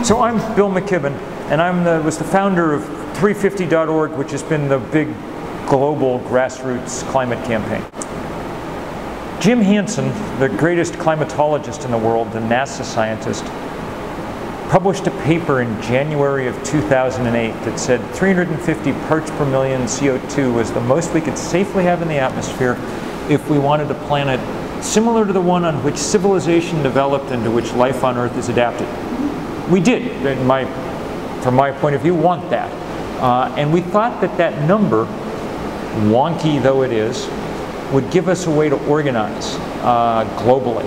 So I'm Bill McKibben, and I was the founder of 350.org, which has been the big global grassroots climate campaign. Jim Hansen, the greatest climatologist in the world, the NASA scientist, published a paper in January of 2008 that said 350 parts per million CO2 was the most we could safely have in the atmosphere if we wanted a planet similar to the one on which civilization developed and to which life on Earth is adapted. We did, from my point of view, want that. And we thought that that number, wonky though it is, would give us a way to organize globally.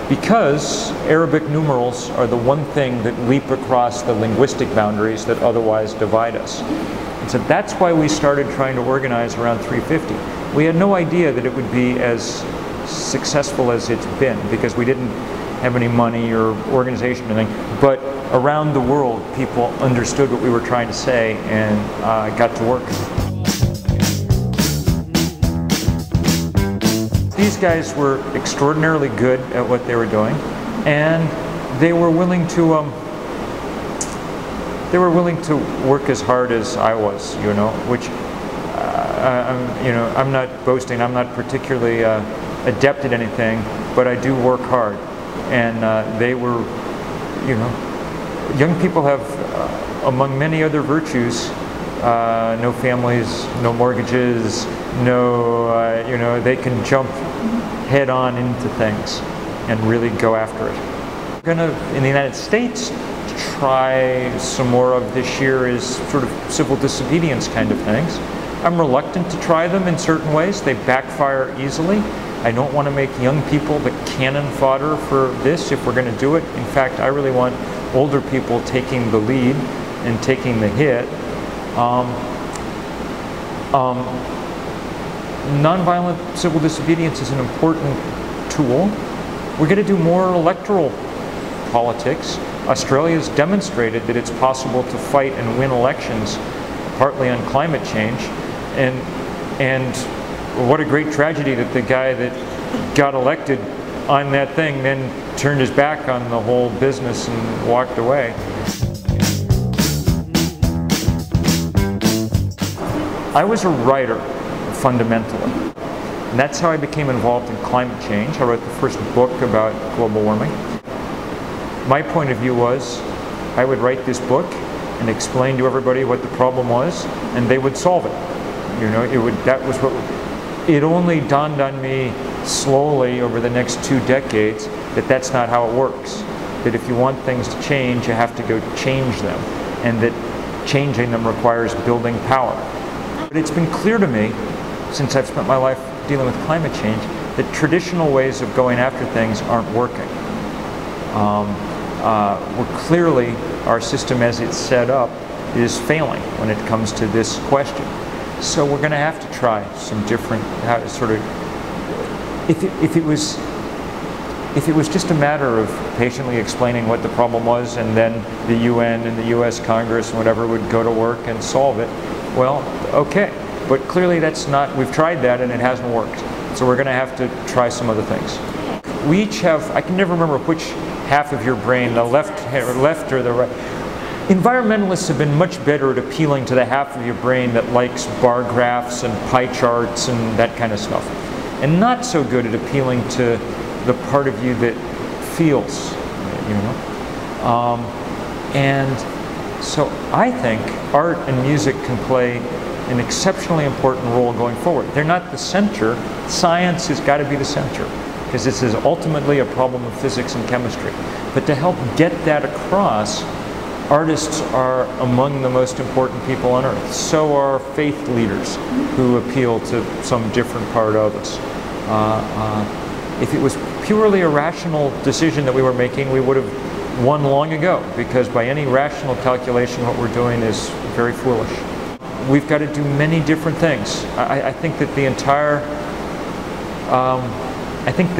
Because Arabic numerals are the one thing that leap across the linguistic boundaries that otherwise divide us. And so that's why we started trying to organize around 350. We had no idea that it would be as successful as it's been, because we didn't have any money or organization or anything. But around the world, people understood what we were trying to say and got to work. These guys were extraordinarily good at what they were doing, and they were willing to work as hard as I was, you know, which I'm not boasting. I'm not particularly adept at anything, but I do work hard. And they were, you know, young people have, among many other virtues, no families, no mortgages, no, you know, they can jump head on into things and really go after it. We're going to, in the United States, try some more of this year is sort of civil disobedience kind of things. I'm reluctant to try them in certain ways. They backfire easily. I don't want to make young people the cannon fodder for this if we're going to do it. In fact, I really want older people taking the lead and taking the hit. Nonviolent civil disobedience is an important tool. We're going to do more electoral politics. Australia's demonstrated that it's possible to fight and win elections partly on climate change. And what a great tragedy that the guy that got elected on that thing then turned his back on the whole business and walked away. I was a writer, fundamentally. And that's how I became involved in climate change. I wrote the first book about global warming. My point of view was I would write this book and explain to everybody what the problem was, and they would solve it. You know, it only dawned on me slowly over the next 2 decades that that's not how it works. That if you want things to change, you have to go change them, and that changing them requires building power. But it's been clear to me, since I've spent my life dealing with climate change, that traditional ways of going after things aren't working. Clearly, our system as it's set up is failing when it comes to this question. So we're going to have to try some different, sort of, if it was just a matter of patiently explaining what the problem was, and then the UN and the US Congress and whatever would go to work and solve it, well, okay. But clearly that's not, we've tried that and it hasn't worked. So we're going to have to try some other things. We each have, I can never remember which half of your brain, the left or the right. Environmentalists have been much better at appealing to the half of your brain that likes bar graphs and pie charts and that kind of stuff, and not so good at appealing to the part of you that feels, you know. And so I think art and music can play an exceptionally important role going forward. They're not the center. Science has got to be the center, because this is ultimately a problem of physics and chemistry. But to help get that across, artists are among the most important people on earth. So are faith leaders who appeal to some different part of us. If it was purely a rational decision that we were making, we would have won long ago, because by any rational calculation what we're doing is very foolish. We've got to do many different things. I think that the entire, I think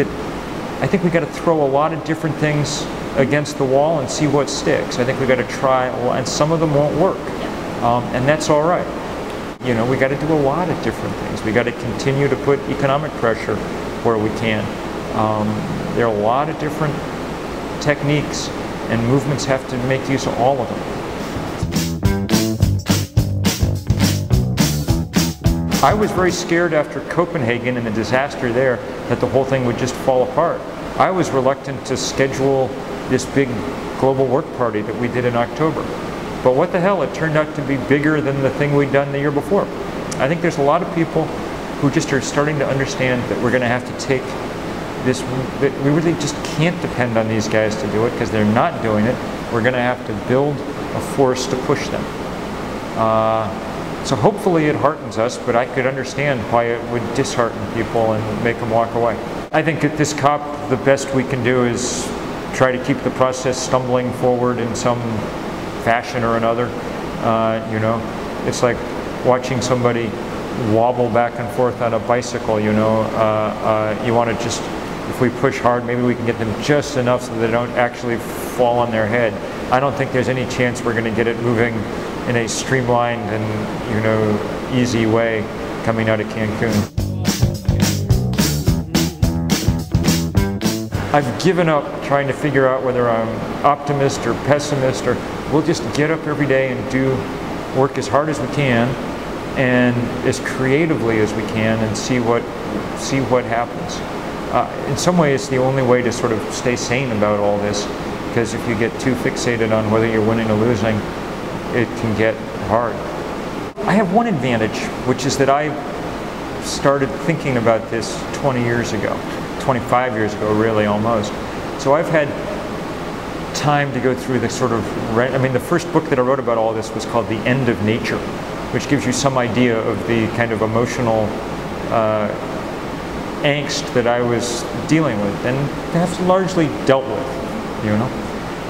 we've got to throw a lot of different things against the wall and see what sticks. I think we've got to try, and some of them won't work, and that's all right. You know, we got to do a lot of different things. We got to continue to put economic pressure where we can. There are a lot of different techniques and movements have to make use of all of them. I was very scared after Copenhagen and the disaster there that the whole thing would just fall apart. I was reluctant to schedule this big global work party that we did in October. But what the hell, it turned out to be bigger than the thing we'd done the year before. I think there's a lot of people who just are starting to understand that we're going to have to take this, that we really just can't depend on these guys to do it because they're not doing it. We're going to have to build a force to push them. So hopefully it heartens us, but I could understand why it would dishearten people and make them walk away. I think at this COP, the best we can do is try to keep the process stumbling forward in some fashion or another. You know, it's like watching somebody wobble back and forth on a bicycle, you know. You want to just, if we push hard, maybe we can get them just enough so they don't actually fall on their head. I don't think there's any chance we're going to get it moving in a streamlined and, you know, easy way coming out of Cancun. I've given up trying to figure out whether I'm optimist or pessimist, or we'll just get up every day and work as hard as we can and as creatively as we can and see what happens. In some ways, the only way to sort of stay sane about all this, because if you get too fixated on whether you're winning or losing, it can get hard. I have one advantage, which is that I started thinking about this 20 years ago. 25 years ago, really, almost. So I've had time to go through the sort of, I mean, the first book that I wrote about all this was called The End of Nature, which gives you some idea of the kind of emotional angst that I was dealing with and have largely dealt with, you know.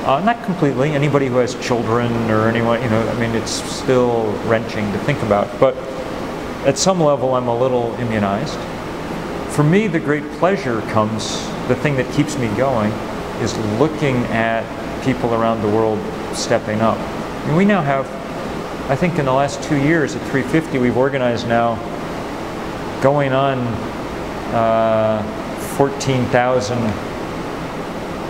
Not completely. Anybody who has children or anyone, you know, I mean, it's still wrenching to think about, but at some level I'm a little immunized. For me, the great pleasure comes, the thing that keeps me going, is looking at people around the world stepping up. And we now have, I think in the last 2 years at 350, we've organized now going on 14,000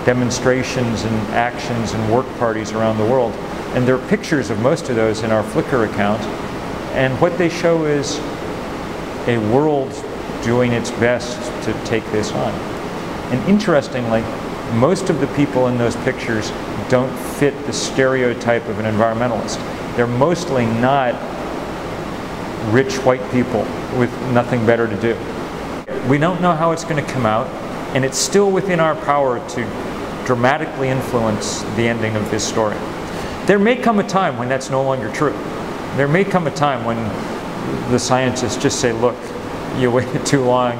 demonstrations and actions and work parties around the world. And there are pictures of most of those in our Flickr account. And what they show is a world doing its best to take this on. And interestingly, most of the people in those pictures don't fit the stereotype of an environmentalist. They're mostly not rich white people with nothing better to do. We don't know how it's going to come out, and it's still within our power to dramatically influence the ending of this story. There may come a time when that's no longer true. There may come a time when the scientists just say, look, you waited too long,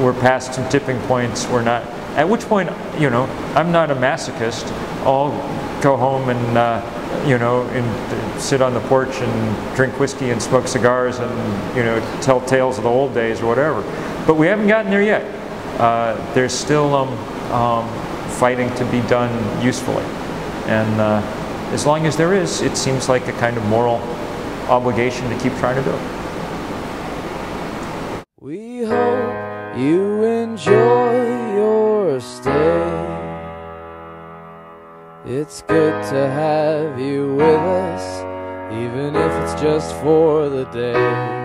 we're past some tipping points, we're not. At which point, you know, I'm not a masochist. I'll go home and, you know, and sit on the porch and drink whiskey and smoke cigars and, you know, tell tales of the old days or whatever. But we haven't gotten there yet. There's still fighting to be done usefully. And as long as there is, it seems like a kind of moral obligation to keep trying to do it. We hope you enjoy your stay. It's good to have you with us, even if it's just for the day.